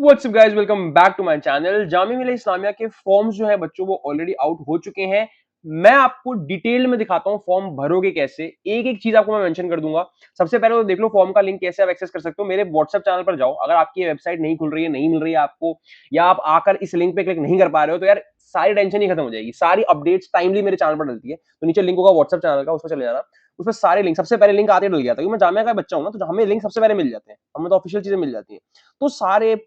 WhatsApp guys, welcome back to my channel. Jamia Millia Islamia के forms जो है बच्चों वो ऑलरेडी आउट हो चुके हैं। मैं आपको डिटेल में दिखाता हूं फॉर्म भरोगे कैसे, एक एक चीज आपको मैं मेंशन कर दूंगा। सबसे पहले तो देख लो फॉर्म का लिंक कैसे आप एक्सेस कर सकते हो। मेरे व्हाट्सएप चैनल पर जाओ, अगर आपकी वेबसाइट नहीं खुल रही है, नहीं मिल रही है आपको, या आप आकर इस लिंक पे क्लिक नहीं कर पा रहे हो, तो यार सारी टेंशन ही खत्म हो जाएगी। सारी अपडेट्स टाइमली मेरे चैनल पर डलती है, तो नीचे लिंक होगा व्हाट्सएप चैनल का, उस पर चले जाना। उसमें सारे लिंक सबसे पहले लिंक आते डल गया था, क्योंकि मैं जामिया का बच्चा हूं ना, तो हमें लिंक सबसे पहले मिल जाते हैं, हमें तो ऑफिशियल चीजें मिल जाती हैं। तो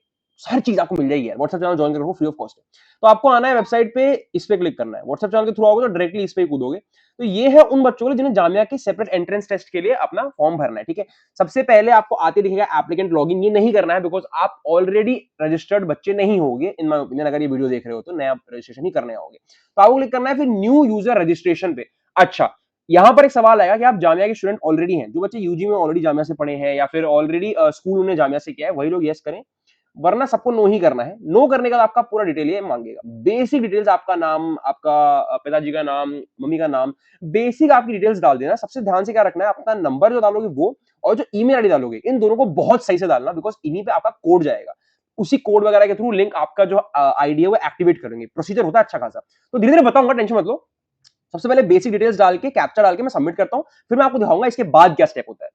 हर चीज आपको मिल जाएगी यार। व्हाट्सएप चैनल ज्वाइन करो, फ्री ऑफ कॉस्ट है। तो आपको आना है वेबसाइट पे, इस पे क्लिक करना है। व्हाट्सएप चैनल के थ्रू आओगे तो डायरेक्टली इस पे ही कूदोगे। तो ये है उन बच्चों के लिए जिन्हें जामिया के सेपरेट एंट्रेंस टेस्ट के लिए अपना फॉर्म भरना है, ठीक है। सबसे पहले आपको आते दिखेगा एप्लीकेंट लॉगिन, ये नहीं करना है बिकॉज आप ऑलरेडी रजिस्टर्ड बच्चे नहीं होगे इन माय ओपिनियन। अगर ये वीडियो देख रहे हो तो नया रजिस्ट्रेशन ही करने आओगे, तो आपको क्लिक करना है फिर न्यू यूजर रजिस्ट्रेशन पे। अच्छा, यहां पर एक सवाल आएगा कि आप जामिया के स्टूडेंट ऑलरेडी हैं, जो बच्चे यूजी में ऑलरेडी जामिया से पढ़े हैं या फिर ऑलरेडी स्कूल उन्हें जामिया से किया है, वही लोग यस करें, वरना सबको नो ही करना है। नो करने का आपका पूरा डिटेल ये मांगेगा। बेसिक डिटेल्स, आपका नाम, आपका पिताजी का नाम, मम्मी का नाम, बेसिक आपकी डिटेल्स डाल देना। सबसे ध्यान से क्या रखना है, अपना नंबर जो डालोगे वो, और जो ईमेल आईडी डालोगे, इन दोनों को बहुत सही से डालना, बिकॉज इन्हीं पे आपका कोड जाएगा। उसी कोड वगैरह के थ्रू लिंक आपका जो आईडी है वो एक्टिवेट करेंगे। प्रोसीजर होता है अच्छा खासा, तो धीरे धीरे बताऊंगा, टेंशन मत लो। सबसे पहले बेसिक डिटेल्स डाल के, कैप्चा डाल के मैं सबमिट करता हूं, फिर मैं आपको दिखाऊंगा इसके बाद क्या स्टेप होता है।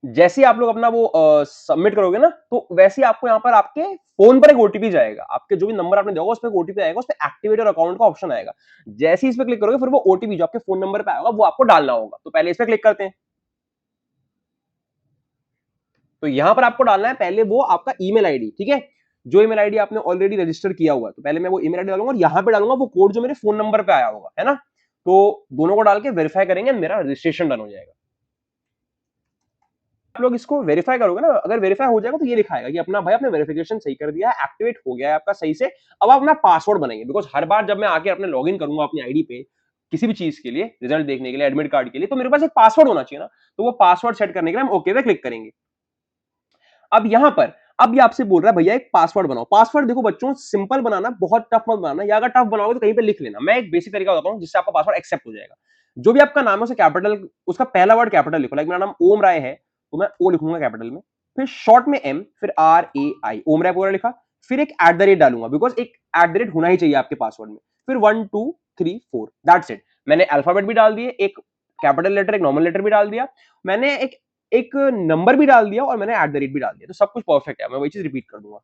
जैसे ही आप लोग अपना वो सबमिट करोगे ना, तो वैसे ही आपको यहाँ पर आपके फोन पर एक ओटीपी जाएगा। आपके जो भी नंबर आपने दिया होगा उस पर ओटीपी आएगा, उस पर एक्टिवेट और अकाउंट का ऑप्शन आएगा। जैसे ही इस पर क्लिक करोगे, फिर वो ओटीपी जो आपके फोन नंबर पे आएगा वो आपको डालना होगा। तो पहले इस पर क्लिक करते हैं। तो यहां पर आपको डालना है पहले वो आपका ईमेल आईडी, ठीक है। जो ईमेल आईडी आपने ऑलरेडी रजिस्टर किया हुआ है, तो पहले मैं वो ईमेल आईडी डालूंगा और यहां पे डालूंगा वो कोड जो मेरे फोन नंबर पे आया होगा, है ना। तो दोनों को डाल के वेरीफाई करेंगे, मेरा रजिस्ट्रेशन डन हो जाएगा। आप लोग इसको वेरीफाई करोगे ना, अगर वेरीफाई हो जाएगा तो ये लिखाएगा कि अपना भाई आपने वेरिफिकेशन सही कर दिया है, एक्टिवेट हो गया है आपका सही से। अब आप अपना पासवर्ड बनाएंगे, बिकॉज हर बार जब मैं आके अपने लॉगिन करूंगा अपनी आईडी पे किसी भी चीज के लिए, रिजल्ट देखने के लिए, एडमिट कार्ड के लिए, तो मेरे पास एक पासवर्ड होना चाहिए ना। तो वो पासवर्ड सेट करने के लिए हम ओके पे क्लिक करेंगे। अब यहां पर अब ये आपसे बोल रहा है भैया एक पासवर्ड बनाओ। पासवर्ड देखो बच्चों, सिंपल बनाना, बहुत टफ मत बनाना, या अगर टफ बनाओगे तो कहीं पे लिख लेना। मैं एक बेसिक तरीका बताता हूं जिससे आपका पासवर्ड एक्सेप्ट हो जाएगा। जो भी आपका नाम है उसे कैपिटल, उसका पहला वर्ड कैपिटल लिखो। लाइक मेरा नाम ओम राय है, तो मैं ओ लिखूंगा कैपिटल में, फिर शॉर्ट में एम, फिर आर ए आई, ओम राय पूरा लिखा। फिर एक एट द रेट डालूंगा, बिकॉज एक एट द रेट होना ही चाहिए आपके पासवर्ड में। फिर 1 2 3 4, दैट्स इट। मैंने अल्फाबेट भी डाल दिए, एक कैपिटल लेटर एक नॉर्मल लेटर भी डाल दिया, मैंने एक एक नंबर भी डाल दिया, और मैंने एट द रेट भी डाल दिया। तो सब कुछ परफेक्ट है। मैं वही चीज रिपीट कर दूंगा।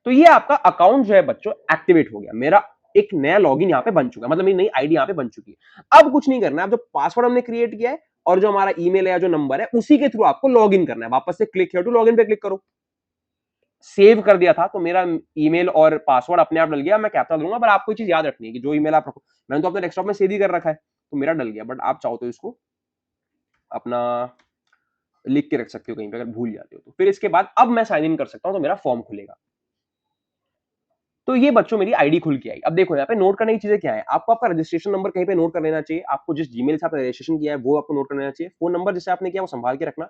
तो ये आपका अकाउंट जो है बच्चों एक्टिवेट हो गया। मेरा एक नया लॉगिन यहाँ पे बन चुका है, मतलब मेरी नई आईडी यहाँ पे बन चुकी है। अब कुछ नहीं करना है, अब जो पासवर्ड हमने क्रिएट किया है और जो हमारा ईमेल है या जो नंबर है, उसी के थ्रू आपको लॉगिन करना है। वापस से क्लिक हियर टू लॉगिन पे क्लिक करो। सेव कर दिया था तो मेरा ईमेल और पासवर्ड अपने आप डल गया। मैं कैप्चा दूंगा, पर आपको ये चीज याद रखनी है कि जो ईमेल आप रखो, मैंने तो अपने डेस्कटॉप में सेव ही कर रखा है, तो मेरा डल गया। बट आप चाहो तो इसको अपना लिख के रख सकते हो कहीं पे, अगर भूल जाते हो तो। फिर इसके बाद अब मैं साइन इन कर सकता हूं, तो मेरा फॉर्म खुलेगा। तो ये बच्चों मेरी आईडी खुल के आई। अब देखो यहाँ पे नोट करने की चीजें क्या है, आपको आपका रजिस्ट्रेशन नंबर कहीं पे नोट कर लेना चाहिए। आपको जिस जीमेल से आपने रजिस्ट्रेशन किया है वो आपको नोट कर लेना चाहिए। फोन नंबर जिससे आपने किया वो संभाल के रखना,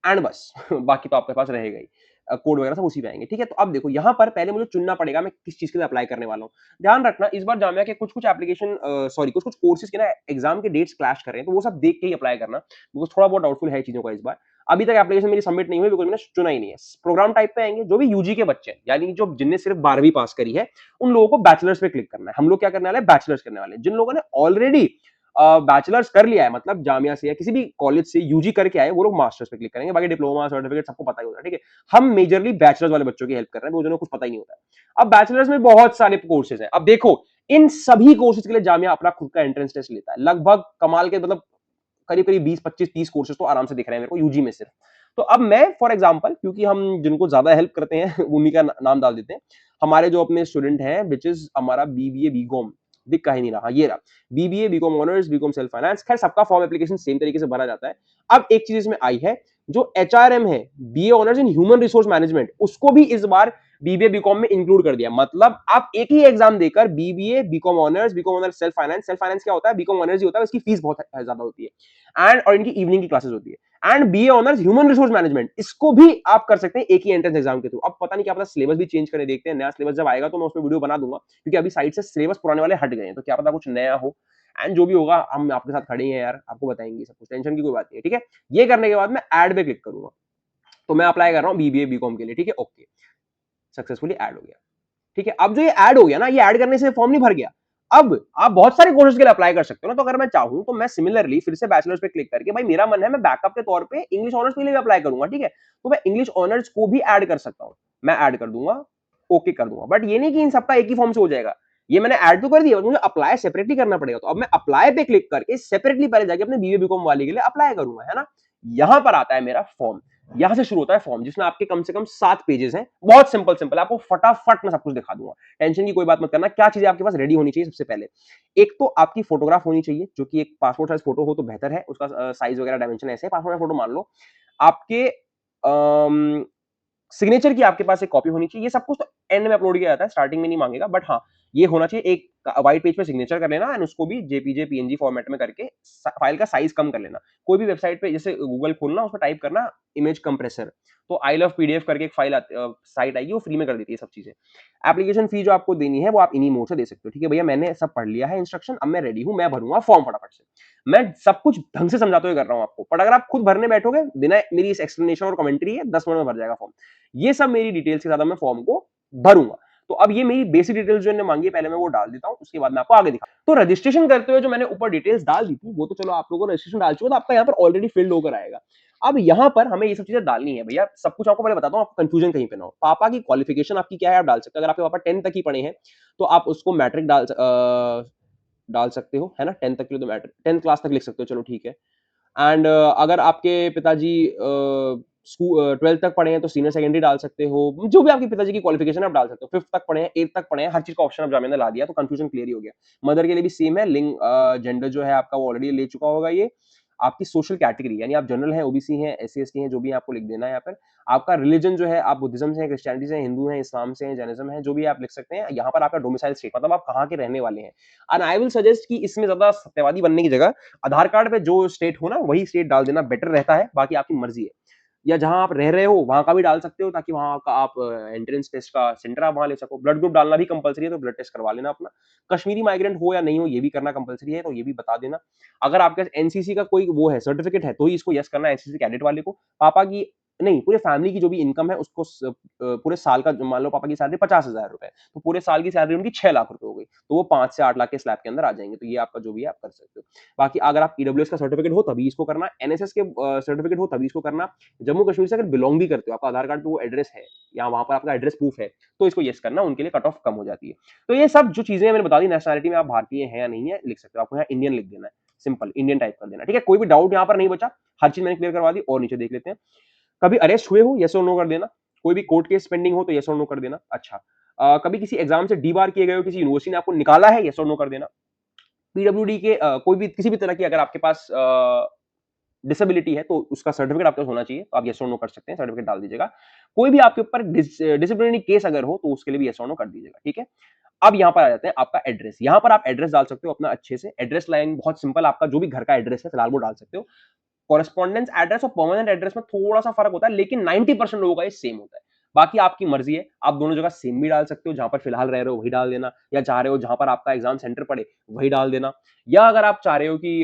एंड बस बाकी तो आपके पास रहेगा ही। कोड वगैरह सब उसी पे आएंगे, ठीक है। तो अब देखो यहाँ पर पहले मुझे चुनना पड़ेगा मैं किस चीज के लिए अप्लाई करने वाला हूँ। ध्यान रखना, इस बार जामिया के कुछ कुछ एप्लीकेशन, सॉरी कुछ कुछ कोर्सेज के ना एग्जाम के डेट्स क्लैश कर रहे हैं, तो वो सब देख के ही अप्लाई करना, बिकॉज थोड़ा बहुत डाउटफुल है चीजों का इस बार। अभी तक एप्लीकेशन मेरी सबमिट नहीं हुई, बिकॉज मैंने चुना ही नहीं है। प्रोग्राम टाइप पे आएंगे जो भी यूजी के बच्चे हैं, यानी जो जिनने सिर्फ 12वीं पास करी है, उन लोगों को बैचलर्स पे क्लिक करना है। हम लोग क्या करने वाले हैं, बैचलर्स करने वाले हैं। जिन लोगों ने ऑलरेडी बैचलर्स कर लिया है, मतलब जामिया से या किसी भी कॉलेज से यूजी करके आए, वो लोग मास्टर्स पे क्लिक करेंगे। बाकी डिप्लोमा सर्टिफिकेट सबको पता ही होता है, ठीक है। हम मेजरली बैचलर्स वाले बच्चों की हेल्प कर रहे हैं, जिन्हें कुछ पता ही नहीं होता है। अब बैचलर्स में बहुत सारे कोर्सेज हैं। अब देखो इन सभी कोर्सेज के लिए जामिया अपना खुद का एंट्रेंस टेस्ट लेता है। लगभग कमाल के, मतलब करीब करीब 20 25 30 कोर्सेज तो आराम से दिख रहे हैं मेरे को यूजी में सिर्फ। तो अब मैं फॉर एग्जांपल, क्योंकि हम जिनको ज्यादा हेल्प करते हैं उन्हीं का नाम डाल देते हैं। हमारे जो अपने स्टूडेंट हैं, विच इज हमारा बीबीए बीकॉम, दिख का ही नहीं रहा, ये रहा, BBA BCom honours BCom self finance. खैर सबका फॉर्म एप्लीकेशन सेम तरीके से भरा जाता है। अब एक चीज इसमें आई है, जो एचआरएम है, BA honours in human resource management, उसको भी इस बार बीबीए बीकॉम में इंक्लूड कर दिया। मतलब आप एक ही एग्जाम देकर BBA BCom honours self finance क्या होता है, बीकॉम ऑनर्स ही होता है, इसकी फीस बहुत ज्यादा होती है, एंड और इनकी इवनिंग की क्लासेस होती है। And BA honours human resource management, इसको भी आप कर सकते हैं एक ही एंट्रेंस एग्जाम के थ्रू। अब पता नहीं क्या पता सिलेबस भी चेंज करने, देखते हैं नया सिलेबस जब आएगा तो मैं उसमें वीडियो बना दूंगा, क्योंकि अभी साइड से सिलेबस पुराने वाले हट गए हैं, तो क्या पता कुछ नया हो। एंड जो भी होगा हम आपके साथ खड़े हैं यार, आपको बताएंगे सब कुछ, टेंशन की कोई बात नहीं है, ठीक है। ये करने के बाद मैं ऐड पे क्लिक करूंगा। तो मैं अप्लाई कर रहा हूँ बीबीए बीकॉम के लिए, ठीक है, ओके, सक्सेसफुली ऐड हो गया, ठीक है। अब जो ये ऐड हो गया ना, ये ऐड करने से फॉर्म नहीं भर गया। अब आप बहुत सारे कोर्सेज के लिए अप्लाई कर सकते हो ना, तो अगर मैं चाहूं तो मैं सिमिलरली फिर से बैचलर्स पे क्लिक करके, भाई मेरा मन है मैं बैकअप के तौर पे इंग्लिश ऑनर्स के लिए भी अप्लाई करूंगा, ठीक है, तो मैं इंग्लिश ऑनर्स को भी ऐड कर सकता हूं, मैं ऐड कर दूंगा, ओके कर दूंगा। बट ये नहीं कि इन सबका एक ही फॉर्म से हो जाएगा, ये मैंने ऐड तो कर दिया, मुझे अप्लाई सेपरेटली करना पड़ेगा। तो अब मैं अप्लाई पे क्लिक करके सेपरेटली पहले जाके अपने बीबीए बीकॉम वाले के लिए अप्लाई करूंगा, है ना। यहां पर आता है मेरा फॉर्म, यहां से शुरू होता है फॉर्म, जिसमें आपके कम से कम 7 पेजेस हैं, बहुत सिंपल सिंपल, आपको फटाफट मैं सब कुछ दिखा दूंगा, टेंशन की कोई बात मत करना। क्या चीजें आपके पास रेडी होनी चाहिए? सबसे पहले एक तो आपकी फोटोग्राफ होनी चाहिए, जो कि एक पासपोर्ट साइज फोटो हो तो बेहतर है, उसका साइज वगैरह डायमेंशन ऐसे पासपोर्ट फोटो मान लो। आपके सिग्नेचर की आपके पास एक कॉपी होनी चाहिए। ये सब कुछ तो एंड में अपलोड किया जाता है, स्टार्टिंग में नहीं मांगेगा, बट हाँ ये होना चाहिए। एक व्हाइट पेज पे सिग्नेचर कर लेना एंड उसको भी जेपीजे पीएनजी फॉर्मेट में करके फाइल का साइज कम कर लेना। कोई भी वेबसाइट पे जैसे गूगल खोलना, उसमें टाइप करना इमेज कंप्रेसर, तो आई लव पीडीएफ करके एक फाइल साइट आएगी, वो फ्री में कर देती है सब चीजें। एप्लीकेशन फी जो आपको देनी है वो आप इन्हीं मोड से दे सकते हो, ठीक है भैया मैंने सब पढ़ लिया है इंस्ट्रक्शन, अब मैं रेडी हूं, मैं भरूंगा फॉर्म फटाफट से। मैं सब कुछ ढंग से समझाते हुए कर रहा हूं आपको, पर अगर आप खुद भरने बैठोगे बिना मेरी इस एक्सप्लेनेशन और कमेंट्री है, 10 मिनट में भर जाएगा फॉर्म। ये सब मेरी डिटेल्स के साथ मैं फॉर्म को भरूंगा। तो अब ये मेरी बेसिक डिटेल्स जो इन्होंने मांगी है, पहले मैं वो डाल देता हूं, उसके बाद मैं आपको आगे दिखा। तो रजिस्ट्रेशन करते हुए जो मैंने ऊपर डिटेल्स डाल दी थी, वो तो चलो आप लोगों ने रजिस्ट्रेशन डाल चुके, तो आपका यहाँ पर ऑलरेडी फिल्ड होकर आएगा। अब यहाँ पर हमें ये सब चीजें डालनी है भैया, सब कुछ आपको पहले बताता हूँ, आपको कंफ्यूजन कहीं पे ना हो। पापा की क्वालिफिकेशन आपकी क्या है आप डाल सकते हो, अगर आपके पापा 10 तक ही पढ़े हैं तो आप उसको मैट्रिक डाल सकते हो, है ना, 10 तक के लिए तो मैट्रिक 10th क्लास तक लिख सकते हो, चलो ठीक है। एंड अगर आपके पिताजी स्कूल 12th तक पढ़े हैं तो सीनियर सेकेंडरी डाल सकते हो, जो भी आपके पिताजी की क्वालिफिकेशन आप डाल सकते हो। 5th तक पढ़े हैं, 8th तक पढ़े हैं, हर चीज का ऑप्शन अब जामिया ने ला दिया, तो कंफ्यूजन क्लियर ही हो गया। मदर के लिए भी सेम है, लिंग जेंडर जो है आपका वो ऑलरेडी ले चुका होगा ये। आपकी सोशल कैटेगरी यानी आप जनरल हैं, ओबीसी हैं, एससी एसटी हैं, जो भी आपको लिख देना है यहाँ पर। आपका रिलीजन जो है, आप बुद्धिज्म से हैं, क्रिश्चियनिटी से हैं, हिंदू हैं, इस्लाम से हैं, जैनिज्म है, जो भी आप लिख सकते हैं। यहाँ पर आपका डोमिसाइल स्टेट मतलब आप कहाँ के रहने वाले हैं। एंड आई विल सजेस्ट कि इसमें ज्यादा सत्यवादी बनने की जगह आधार कार्ड पे जो स्टेट हो ना वही स्टेट डाल देना बेटर रहता है, बाकी आपकी मर्जी है। या जहां आप रह रहे हो वहां का भी डाल सकते हो, ताकि वहां का आप एंट्रेंस टेस्ट का सेंटर आप वहां ले सको। ब्लड ग्रुप डालना भी कंपलसरी है, तो ब्लड टेस्ट करवा लेना अपना। कश्मीरी माइग्रेंट हो या नहीं हो ये भी करना कंपलसरी है, तो ये भी बता देना। अगर आपके पास एनसीसी का कोई वो है सर्टिफिकेट है तो ही इसको यस करना है, एनसीसी कैडेट वाले को। पापा की नहीं, पूरे फैमिली की जो भी इनकम है उसको पूरे साल का, मान लो पापा की सैलरी 50,000 रुपए, तो पूरे साल की सैलरी उनकी 6 लाख रुपए हो गई, तो वो 5 से 8 लाख के स्लैब के अंदर आ जाएंगे। तो ये आपका जो भी है आप कर सकते हो। बाकी अगर आप ईडब्ल्यूएस का सर्टिफिकेट हो तभी इसको करना, एनएसएस के सर्टिफिकेट हो तभी इसको करना। जम्मू कश्मीर से अगर बिलोंग भी करते हो, आपका आधार कार्ड पे वो एड्रेस है या वहां पर आपका एड्रेस प्रूफ है, तो इसको यस करना, उनके लिए कट ऑफ कम हो जाती है। तो ये सब जो चीजें मैंने बता दी, नेशनलिटी में आप भारतीय हैं या नहीं है लिख सकते हो, आपको यहाँ इंडियन लिख देना है, सिंपल इंडियन टाइप कर देना, ठीक है। कोई भी डाउट यहाँ पर नहीं बचा, हर चीज मैंने क्लियर करवा दी। और नीचे देख लेते हैं, कभी अरेस्ट हुए हो, यस और नो कर देना। कोई भी कोर्ट केस पेंडिंग हो तो यस और नो कर देना। अच्छा, कभी किसी एग्जाम से डी बार किए गए हो, किसी यूनिवर्सिटी ने आपको निकाला है, यस और नो कर देना। पीडब्ल्यूडी के कोई भी किसी भी तरह की अगर आपके पास डिसेबिलिटी है तो उसका सर्टिफिकेट आपके पास होना चाहिए, तो आप यस और नो कर सकते हैं, सर्टिफिकेट डाल दीजिएगा। कोई भी आपके ऊपर डिसिप्लिनरी केस अगर हो तो उसके लिए भी यस और नो कर दीजिएगा, ठीक है। अब यहाँ पर आ जाते हैं आपका एड्रेस। यहाँ पर आप एड्रेस डाल सकते हो अपना अच्छे से। एड्रेस लाइन बहुत सिंपल, आपका जो भी घर का एड्रेस है फिलहाल वो डाल सकते हो। कॉरेस्पॉन्डेंस एड्रेस और परमानेंट एड्रेस में थोड़ा सा फर्क होता है, लेकिन 90% लोगों का ये सेम होता है। बाकी आपकी मर्जी है, आप दोनों जगह सेम भी डाल सकते हो, जहां पर फिलहाल रह रहे हो वही डाल देना, या चाह रहे हो जहां पर आपका एग्जाम सेंटर पड़े वही डाल देना। या अगर आप चाह रहे हो कि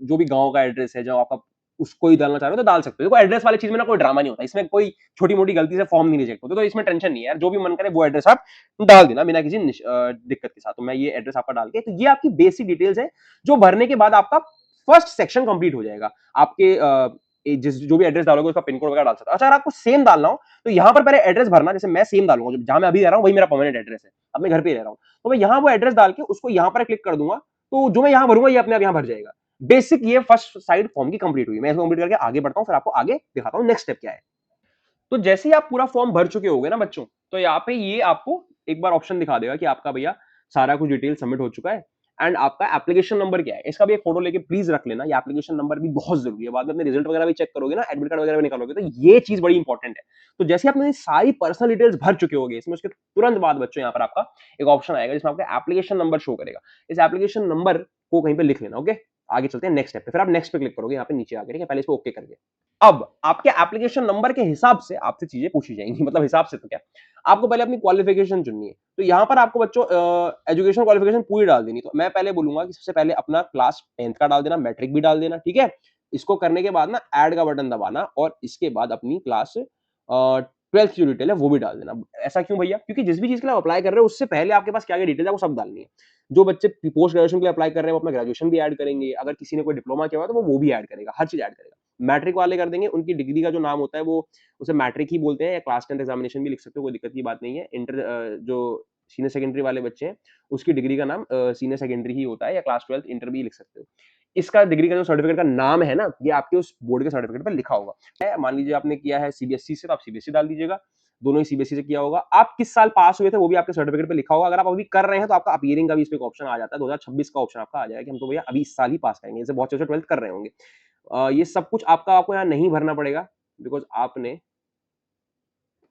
जो भी गांव का एड्रेस है जो आपका उसको ही डालना चाह रहे हो तो डाल सकते हो। देखो एड्रेस वाली चीज में ना कोई ड्रामा नहीं होता, इसमें कोई छोटी मोटी गलती से फॉर्म नहीं रिजेक्ट होते, तो इसमें टेंशन नहीं है यार, जो भी मन करे वो एड्रेस आप डाल देना बिना किसी दिक्कत के साथ। तो मैं ये एड्रेस आपका डाल के, तो ये आपकी बेसिक डिटेल्स है जो भरने के बाद आपका फर्स्ट सेक्शन कंप्लीट हो जाएगा। आपके जिस जो भी एड्रेस डालोगे उसका पिन कोड वगैरह डाल सकते हो। अच्छा, अगर आपको सेम डालना हो तो यहाँ पर पहले एड्रेस भरना, जैसे मैं सेम डालूंगा, जहां मैं अभी रह रहा हूँ वही मेरा परमानेंट एड्रेस है, अब मैं घर पे रह रहा हूँ, तो मैं यहाँ वो एड्रेस डाल के उसको यहाँ पर क्लिक कर दूंगा, तो जो मैं यहाँ भरूंगा ये अपने आप यहाँ भर जाएगा। बेसिक ये फर्स्ट साइड फॉर्म की कंप्लीट हुई। मैं इसको कंप्लीट करके आगे बढ़ता हूँ, फिर आपको आगे दिखाता हूँ नेक्स्ट स्टेप क्या है। तो जैसे ही आप पूरा फॉर्म भर चुके होगे ना बच्चों, तो यहाँ पे ये आपको एक बार ऑप्शन दिखा देगा कि आपका भैया सारा कुछ डिटेल सबमिट हो चुका है। एंड आपका एप्लीकेशन नंबर क्या है, इसका भी एक फोटो लेके प्लीज रख लेना। ये एप्लीकेशन नंबर भी बहुत जरूरी है, बाद में अपने रिजल्ट वगैरह भी चेक करोगे ना, एडमिट कार्ड वगैरह भी निकालोगे, तो ये चीज बड़ी इंपॉर्टेंट है। तो जैसे आपने सारी पर्सनल डिटेल्स भर चुके होगे इसमें, उसके तुरंत बाद बच्चों यहाँ पर आपका एक ऑप्शन आएगा जिसमें आपका एप्लीकेशन नंबर शो करेगा। इस एप्लीकेशन नंबर को कहीं पे लिख लेना, ओके। आगे चलते हैं नेक्स्ट स्टेप पे, फिर आप नेक्स्ट पे क्लिक करोगे यहाँ पे नीचे आके, ठीक है। पहले इसको ओके करके अब आपके एप्लीकेशन नंबर के हिसाब से आपसे चीजें पूछी जाएंगी, मतलब हिसाब से तो क्या, आपको पहले अपनी क्वालिफिकेशन चुननी है। तो यहां पर आपको बच्चों एजुकेशन क्वालिफिकेशन पूरी डाल देनी। तो मैं पहले बोलूंगा कि सबसे पहले अपना क्लास 10th का डाल देना, मैट्रिक भी डाल देना, ठीक है। इसको करने के बाद ना ऐड का बटन दबाना और इसके बाद अपनी क्लास 12th की जो डिटेल है वो भी डाल देना। ऐसा क्यों भैया? क्योंकि जिस भी चीज़ के लिए आप अप्लाई कर रहे हो उससे पहले आपके पास क्या-क्या डिटेल है वो सब डालनी है। जो बच्चे पोस्ट ग्रेजुएशन के लिए अप्लाई कर रहे हैं वो अपना ग्रेजुएशन भी ऐड करेंगे, अगर किसी ने कोई डिप्लोमा किया हुआ है तो वो भी ऐड करेगा, हर चीज़ ऐड करेगा। मैट्रिक वाले कर देंगे, उनकी डिग्री का जो नाम होता है वो उसे मैट्रिक ही बोलते हैं या क्लास 10th एग्जामिनेशन भी लिख सकते हो, कोई दिक्कत की बात नहीं है। जो सीनियर सेकेंडरी वाले बच्चे हैं, उसकी डिग्री का नाम सीनियर सेकेंडरी ही होता है या क्लास 12th इंटर भी लिख सकते हो। इसका डिग्री का जो सर्टिफिकेट का नाम है ना, ये आपके उस बोर्ड के सर्टिफिकेट पे लिखा होगा। मान लीजिए आपने किया है सीबीएसई से, तो आप सीबीएसई डाल दीजिएगा। दोनों ही सीबीएसई से किया होगा। आप किस साल पास हुए थे वो भी आपके सर्टिफिकेट पे लिखा होगा। अगर आप अभी कर रहे हैं तो आपका अपीयरिंग का भी इसमें एक ऑप्शन आ जाता है। 2026 का ऑप्शन आपका आ जाएगा कि हम तो भैया अभी इस साल ही पास करेंगे। जैसे बहुत से बच्चे 12th कर रहे होंगे। ये सब कुछ आपको यहाँ नहीं भरना पड़ेगा बिकॉज़ आपने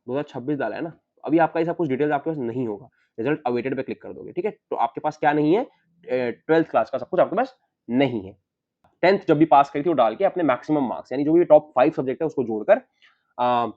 2026 डाला है ना। अभी आपका ये सब कुछ डिटेल्स आपके पास नहीं होगा। रिजल्ट अवेटेड पे क्लिक कर दोगे, ठीक है? तो आपके पास क्या नहीं है? 12th क्लास का सब कुछ आपके पास नहीं है। 10th जब भी पास करी थी वो डाल के अपने मैक्सिमम मार्क्स यानी जो भी टॉप 5 सब्जेक्ट है उसको जोड़कर अ,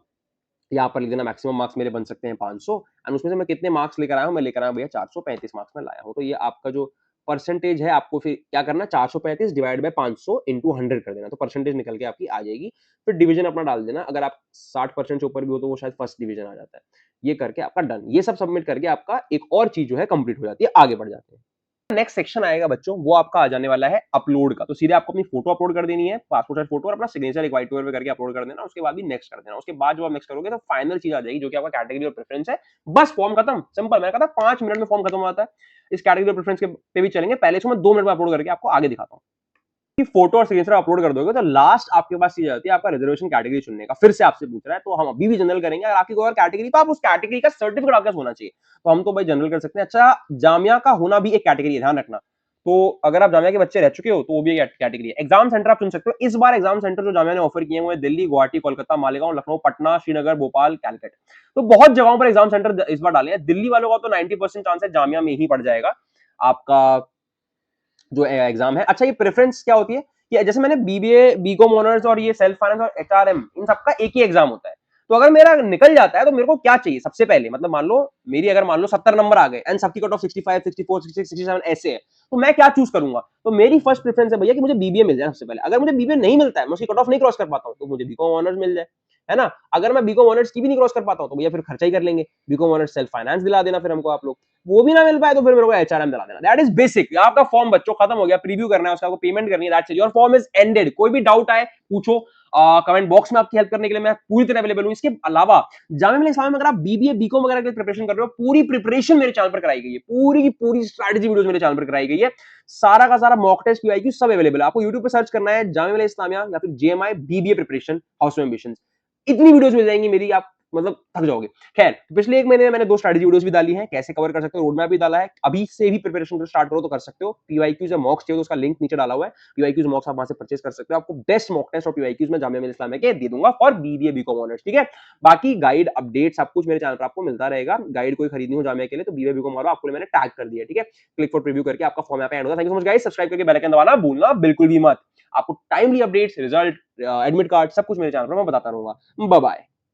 यहाँ पर लिख देना मैक्सिमम मार्क्स मेरे बन सकते हैं 500 एंड उसमें से मैं कितने मार्क्स लेकर आया हूँ? मैं लेकर आया हूँ भैया 435 मार्क्स में लाया हूँ। तो ये आपका जो परसेंटेज है आपको फिर क्या करना 435 डिवाइड बाय 500 इंटू 100 कर देना तो परसेंटेज निकल के आपकी आ जाएगी। फिर डिवीजन अपना डाल देना। अगर आप 60% से ऊपर भी हो तो वो शायद फर्स्ट डिवीजन आ जाता है। ये करके आपका डन। ये सब सबमिट करके आपका एक और चीज़ जो है कंप्लीट हो जाती है, आगे बढ़ जाते हैं। नेक्स्ट सेक्शन आएगा बच्चों वो आपका आ जाने वाला है अपलोड का। तो सीधे आपको अपनी फोटो अपलोड कर देनी है, पासपोर्ट साइज फोटो और अपना सिग्नेचर एक व्हाइट पेपर पे करके अपलोड कर देना। उसके बाद भी नेक्स्ट कर देना। उसके बाद जब आप नेक्स्ट करोगे तो फाइनल चीज आ जाएगी जो कि आपका कैटेगरी और प्रेफरेंस है। बस फॉर्म खत्म, सिंपल। मैंने कहा था 5 मिनट में फॉर्म खत्म हो जाता है। इस कैटेगरी और प्रेफरेंस के पे भी चलेंगे। पहले इसको मैं 2 मिनट में अपलोड करके आपको आगे दिखाता हूँ। कि फोटो और सिग्नेचर अपलोड कर दोगे तो लास्ट आपके पास चीज आती है आपका रिजर्वेशन कैटेगरी चुनने का। फिर से आपसे पूछ रहा है तो हम अभी भी जनरल करेंगे। अगर आपकी कोई और कैटेगरी तो आप उस कैटेगरी का सर्टिफिकेट आपके पास होना चाहिए। तो हम तो भाई जनरल कर सकते हैं। अच्छा, जामिया का होना भी एक कैटेगरी है, ध्यान रखना। तो अगर आप जामिया के बच्चे रह चुके हो तो वो भी एक कैटेगरी है। एग्जाम सेंटर आप चुन सकते हो। इस बार एग्जाम सेंटर जो जामिया ने ऑफर किए हुए हैं दिल्ली, गुवाहाटी, कोलकाता, मालेगांव, लखनऊ, पटना, श्रीनगर, भोपाल, कैलकट। तो बहुत जगहों पर एग्जाम सेंटर इस बार डाले हैं। दिल्ली वालों का तो 90% चांस है जामिया में ही पड़ जाएगा आपका जो एग्जाम है। अच्छा, ये प्रेफरेंस क्या होती है कि जैसे मैंने बीबीए, बीकॉम ऑनर्स और ये सेल्फ फाइनेंस और एचआरएम इन सबका एक ही एग्जाम होता है। तो अगर मेरा निकल जाता है तो मेरे को क्या चाहिए सबसे पहले? मतलब मान लो मेरी अगर मान लो 70 नंबर आ गए एंड सबकी कट ऑफ 65, 64, 66, 67 ऐसे है, तो मैं क्या चूज करूंगा? तो मेरी फर्स्ट प्रेफरेंस है भैया कि मुझे बीबीए मिल जाए सबसे पहले। अगर मुझे बीबीए नहीं मिलता है, मैं उसकी कट ऑफ नहीं क्रॉस कर पाता हूं, तो मुझे बीकॉम ऑनर्स मिल जाए, है ना? अगर मैं बीकॉम ऑनर्स की भी नहीं क्रॉस कर पाता हूं तो भैया फिर खर्चा ही कर लेंगे। बीकॉम ऑनर्स सेल्फ फाइनेंस दिला देना फिर हमको आप लोग। वो भी ना मिल पाए तो फिर मेरे को एचआरएम दिला देना। That is basic. आपका फॉर्म बच्चों खत्म हो गया, प्रीव्यू करना है उसका, आपको पेमेंट करनी है, that's it, your form is ended. कोई भी डाउट आए पूछो, कमेंट बॉक्स में आपकी हेल्प करने के लिए मैं पूरी तरह अवेलेबल हूं। इसके अलावा जामिया मिलिया इस्लामिया में अगर आप बीबीए, बीकॉम वगैरह के लिए प्रिपरेशन कर रहे हो, पूरी प्रिपरेशन मेरे चैनल पर कराई गई है। पूरी की पूरी स्ट्रेटजी वीडियोस मेरे चैनल पर कराई गई है। सारा का सारा मॉक टेस्ट, पीवाईक्यू सब अवेलेबल है। आपको यूट्यूब पे सर्च करना है जामिया मिलिया इस्लामिया या फिर जेएमआई बीबीए प्रिपरेशन हाउस में एम्बिशंस। इतनी वीडियोस मिल जाएंगी मेरी, आप मतलब थक जाओगे। खैर, तो पिछले 1 महीने में मैंने 2 स्ट्रेटजी वीडियोस भी डाली हैं, कैसे कवर कर सकते हो, रोड मैप भी डाला है। अभी से भी प्रिपरेशन स्टार्ट करो तो कर सकते हो। पीवाईक्यूज या मॉक्स चाहिए तो उसका लिंक नीचे डाला हुआ है। पीवाईक्यूज मॉक्स आप वहां से परचेज कर सकते हो। आपको बेस्ट मॉक टेस्ट और पीवाईक्यूज में जामिया मिलिया इस्लामिया के दे दूंगा फॉर बीबीए, बीकॉम ऑनर्स, ठीक है? बाकी गाइड, अपडेट सब कुछ मेरे चैनल पर आपको मिलता रहेगा। गाइड कोई खरीदनी हो जामिया के लिए तो बीबीए, बीकॉम वाला आपको मैंने टैग कर दिया, ठीक है? क्लिक फॉर प्रीव्यू करके आपका फॉर्म यहाँ पे ऐड होगा। Thank you so much guys. Subscribe करके बेल आइकन दबाना भूलना बिल्कुल भी मत। आपको timely updates, result, admit card सब कुछ मेरे चैनल पर मैं बताता रहूंगा। Bye bye.